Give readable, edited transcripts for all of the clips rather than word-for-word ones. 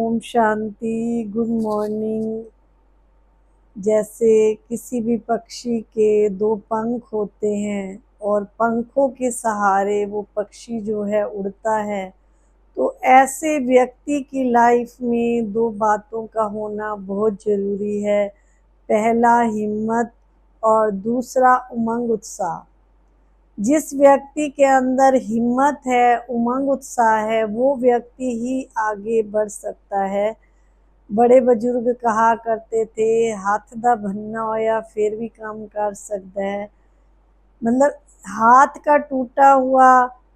Om Shanti. Good morning. जैसे किसी भी पक्षी के दो पंख होते हैं और पंखों के सहारे वो पक्षी जो है उड़ता है, तो ऐसे व्यक्ति की लाइफ में दो बातों का होना बहुत ज़रूरी है। पहला हिम्मत और दूसरा उमंग उत्साह। जिस व्यक्ति के अंदर हिम्मत है, उमंग उत्साह है, वो व्यक्ति ही आगे बढ़ सकता है। बड़े बुजुर्ग कहा करते थे, हाथ दा भन्ना होया फिर भी काम कर सकता है। मतलब हाथ का टूटा हुआ,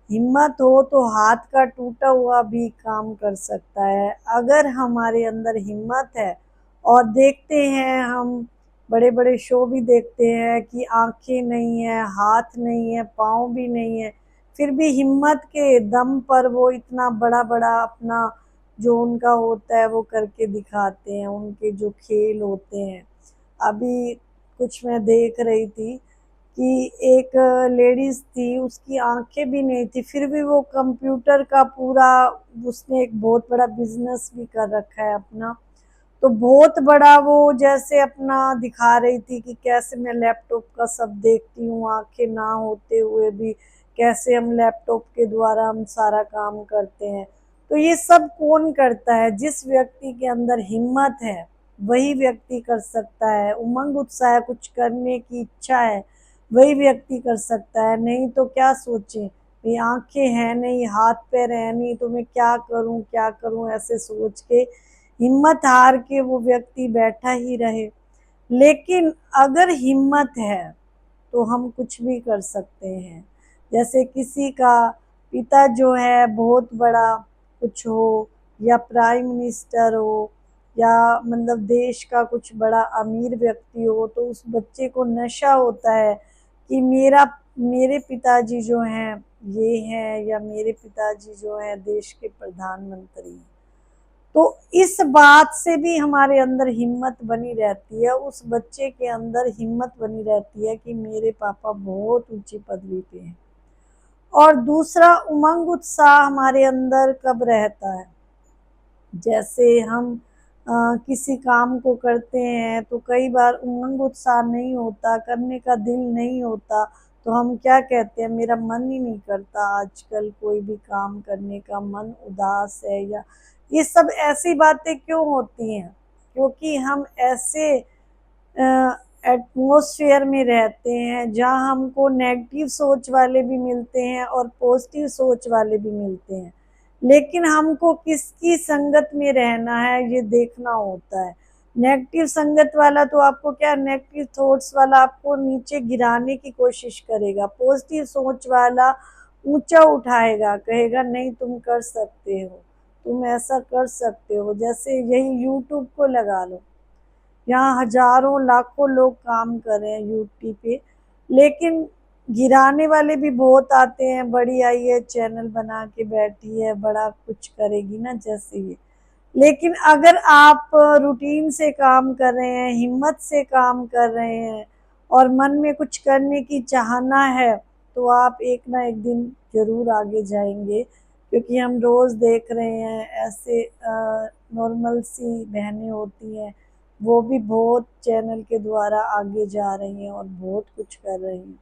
हिम्मत हो तो हाथ का टूटा हुआ भी काम कर सकता है। अगर हमारे अंदर हिम्मत है, और देखते हैं हम बड़े बड़े शो भी देखते हैं कि आंखें नहीं है, हाथ नहीं है, पाँव भी नहीं है, फिर भी हिम्मत के दम पर वो इतना बड़ा बड़ा अपना जो उनका होता है वो करके दिखाते हैं, उनके जो खेल होते हैं। अभी कुछ मैं देख रही थी कि एक लेडीज़ थी, उसकी आंखें भी नहीं थी, फिर भी वो कंप्यूटर का पूरा, उसने एक बहुत बड़ा बिजनेस भी कर रखा है अपना। तो बहुत बड़ा वो जैसे अपना दिखा रही थी कि कैसे मैं लैपटॉप का सब देखती हूँ, आंखें ना होते हुए भी कैसे हम लैपटॉप के द्वारा हम सारा काम करते हैं। तो ये सब कौन करता है? जिस व्यक्ति के अंदर हिम्मत है वही व्यक्ति कर सकता है। उमंग उत्साह है, कुछ करने की इच्छा है, वही व्यक्ति कर सकता है। नहीं तो क्या सोचें, ये आंखें हैं नहीं, हाथ पैर है नहीं, तो मैं क्या करूं क्या करूं, ऐसे सोच के हिम्मत हार के वो व्यक्ति बैठा ही रहे। लेकिन अगर हिम्मत है तो हम कुछ भी कर सकते हैं। जैसे किसी का पिता जो है बहुत बड़ा कुछ हो, या प्राइम मिनिस्टर हो, या मतलब देश का कुछ बड़ा अमीर व्यक्ति हो, तो उस बच्चे को नशा होता है कि मेरे पिताजी जो हैं ये हैं, या मेरे पिताजी जो हैं देश के प्रधानमंत्री हैं। तो इस बात से भी हमारे अंदर हिम्मत बनी रहती है, उस बच्चे के अंदर हिम्मत बनी रहती है कि मेरे पापा बहुत ऊंची पदवी पे हैं। और दूसरा उमंग उत्साह हमारे अंदर कब रहता है? जैसे हम किसी काम को करते हैं तो कई बार उमंग उत्साह नहीं होता, करने का दिल नहीं होता, तो हम क्या कहते हैं, मेरा मन ही नहीं करता आजकल कोई भी काम करने का, मन उदास है। या ये सब ऐसी बातें क्यों होती हैं? क्योंकि हम ऐसे एटमॉस्फेयर में रहते हैं जहाँ हमको नेगेटिव सोच वाले भी मिलते हैं और पॉजिटिव सोच वाले भी मिलते हैं। लेकिन हमको किसकी संगत में रहना है ये देखना होता है। नेगेटिव संगत वाला तो आपको क्या, नेगेटिव थॉट्स वाला आपको नीचे गिराने की कोशिश करेगा। पॉजिटिव सोच वाला ऊंचा उठाएगा, कहेगा नहीं तुम कर सकते हो, तुम ऐसा कर सकते हो। जैसे यही यूट्यूब को लगा लो, यहाँ हजारों लाखों लोग काम कर रहे हैं यूट्यूब पे, लेकिन गिराने वाले भी बहुत आते हैं। बड़ी आई है, चैनल बना के बैठी है, बड़ा कुछ करेगी ना जैसे ये। लेकिन अगर आप रूटीन से काम कर रहे हैं, हिम्मत से काम कर रहे हैं, और मन में कुछ करने की चाहना है, तो आप एक ना एक दिन ज़रूर आगे जाएंगे। क्योंकि हम रोज़ देख रहे हैं ऐसे नॉर्मल सी बहनें होती हैं, वो भी बहुत चैनल के द्वारा आगे जा रही हैं और बहुत कुछ कर रही हैं।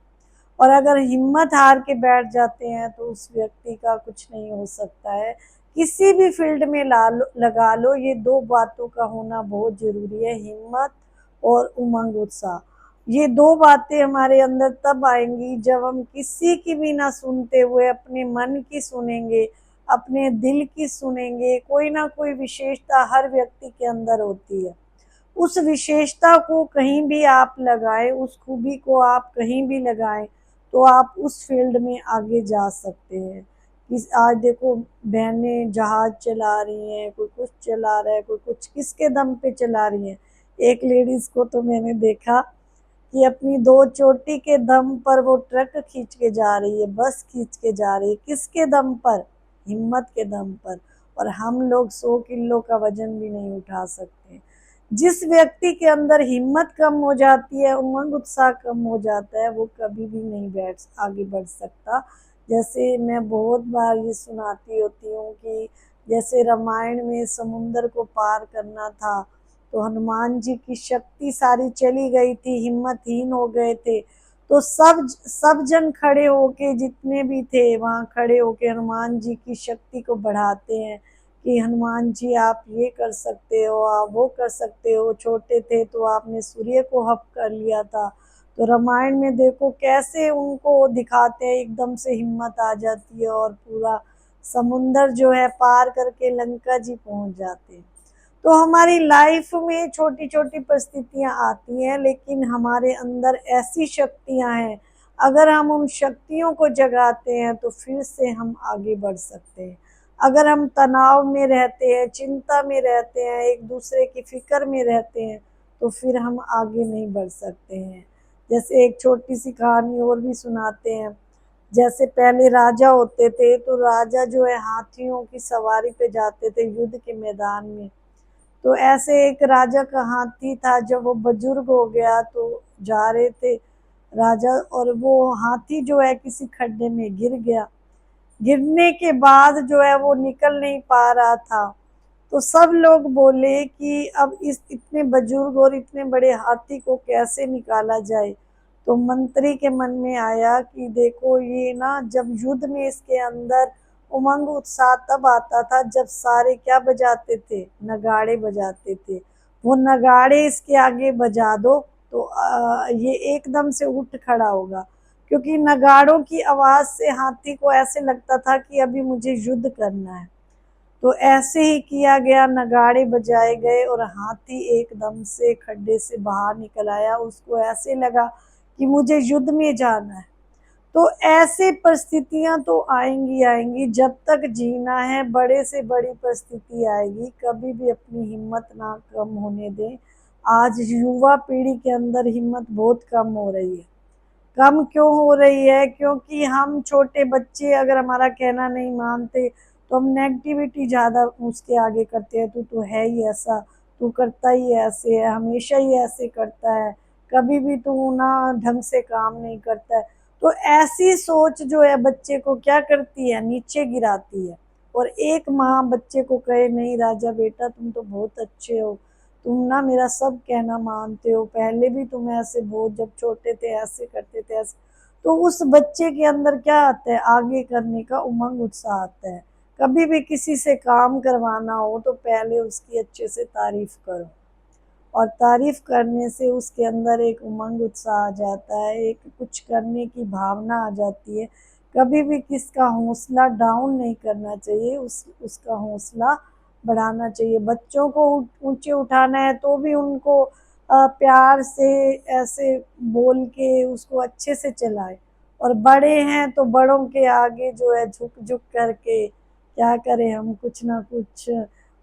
और अगर हिम्मत हार के बैठ जाते हैं तो उस व्यक्ति का कुछ नहीं हो सकता है। किसी भी फील्ड में लगा लो, ये दो बातों का होना बहुत ज़रूरी है, हिम्मत और उमंग उत्साह। ये दो बातें हमारे अंदर तब आएंगी जब हम किसी की भी ना सुनते हुए अपने मन की सुनेंगे, अपने दिल की सुनेंगे। कोई ना कोई विशेषता हर व्यक्ति के अंदर होती है, उस विशेषता को कहीं भी आप लगाएं, उस खूबी को आप कहीं भी लगाएं, तो आप उस फील्ड में आगे जा सकते हैं। इस आज देखो बहनें जहाज चला रही हैं, कोई कुछ चला रहा है, कोई कुछ, किसके दम पे चला रही हैं? एक लेडीज़ को तो मैंने देखा कि अपनी दो चोटी के दम पर वो ट्रक खींच के जा रही है, बस खींच के जा रही है। किसके दम पर? हिम्मत के दम पर। और हम लोग 100 किलो का वजन भी नहीं उठा सकते। जिस व्यक्ति के अंदर हिम्मत कम हो जाती है, उमंग उत्साह कम हो जाता है, वो कभी भी नहीं आगे बढ़ सकता। जैसे मैं बहुत बार ये सुनाती होती हूँ कि जैसे रामायण में समुंदर को पार करना था तो हनुमान जी की शक्ति सारी चली गई थी, हिम्मतहीन हो गए थे। तो सब जन खड़े होके, जितने भी थे वहाँ खड़े होके हनुमान जी की शक्ति को बढ़ाते हैं कि हनुमान जी आप ये कर सकते हो, आप वो कर सकते हो। छोटे थे तो आपने सूर्य को हप कर लिया था। तो रामायण में देखो कैसे उनको दिखाते हैं, एकदम से हिम्मत आ जाती है और पूरा समुंदर जो है पार करके लंका जी पहुंच जाते हैं। तो हमारी लाइफ में छोटी छोटी परिस्थितियां आती हैं, लेकिन हमारे अंदर ऐसी शक्तियां हैं, अगर हम उन शक्तियों को जगाते हैं तो फिर से हम आगे बढ़ सकते हैं। अगर हम तनाव में रहते हैं, चिंता में रहते हैं, एक दूसरे की फिक्र में रहते हैं, तो फिर हम आगे नहीं बढ़ सकते हैं। जैसे एक छोटी सी कहानी और भी सुनाते हैं। जैसे पहले राजा होते थे तो राजा जो है हाथियों की सवारी पे जाते थे युद्ध के मैदान में। तो ऐसे एक राजा का हाथी था, जब वो बुजुर्ग हो गया तो जा रहे थे राजा, और वो हाथी जो है किसी खड्डे में गिर गया। गिरने के बाद जो है वो निकल नहीं पा रहा था। तो सब लोग बोले कि अब इस इतने बुजुर्ग और इतने बड़े हाथी को कैसे निकाला जाए। तो मंत्री के मन में आया कि देखो ये ना, जब युद्ध में इसके अंदर उमंग उत्साह तब आता था जब सारे क्या बजाते थे, नगाड़े बजाते थे। वो नगाड़े इसके आगे बजा दो तो ये एकदम से उठ खड़ा होगा, क्योंकि नगाड़ों की आवाज से हाथी को ऐसे लगता था कि अभी मुझे युद्ध करना है। तो ऐसे ही किया गया, नगाड़े बजाए गए और हाथी एकदम से खड्डे से बाहर निकल आया। उसको ऐसे लगा कि मुझे युद्ध में जाना है। तो ऐसे परिस्थितियां तो आएंगी आएंगी, जब तक जीना है बड़े से बड़ी परिस्थिति आएगी, कभी भी अपनी हिम्मत ना कम होने दें। आज युवा पीढ़ी के अंदर हिम्मत बहुत कम हो रही है। कम क्यों हो रही है? क्योंकि हम छोटे बच्चे अगर हमारा कहना नहीं मानते तो हम नेगेटिविटी ज़्यादा उसके आगे करते हैं। तू तो है ही ऐसा, तू करता ही ऐसे है, हमेशा ही ऐसे करता है, कभी भी तू ना ढंग से काम नहीं करता है। तो ऐसी सोच जो है बच्चे को क्या करती है, नीचे गिराती है। और एक माँ बच्चे को कहे नहीं राजा बेटा तुम तो बहुत अच्छे हो, तुम ना मेरा सब कहना मानते हो, पहले भी तुम ऐसे बहुत जब छोटे थे ऐसे करते थे ऐसे। तो उस बच्चे के अंदर क्या आता है, आगे करने का उमंग उत्साह आता है। कभी भी किसी से काम करवाना हो तो पहले उसकी अच्छे से तारीफ करो, और तारीफ करने से उसके अंदर एक उमंग उत्साह आ जाता है, एक कुछ करने की भावना आ जाती है। कभी भी किसका हौसला डाउन नहीं करना चाहिए, उसका हौसला बढ़ाना चाहिए। बच्चों को ऊंचे उठाना है तो भी उनको प्यार से ऐसे बोल के उसको अच्छे से चलाए। और बड़े हैं तो बड़ों के आगे जो है झुक झुक करके क्या करें, हम कुछ ना कुछ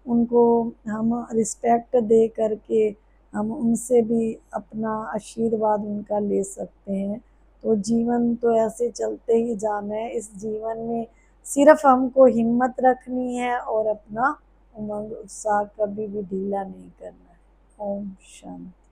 उनको हम रिस्पेक्ट दे करके हम उनसे भी अपना आशीर्वाद उनका ले सकते हैं। तो जीवन तो ऐसे चलते ही जाना है। इस जीवन में सिर्फ हमको हिम्मत रखनी है और अपना उमंग उत्साह कभी भी ढीला नहीं करना है। ओम शांति।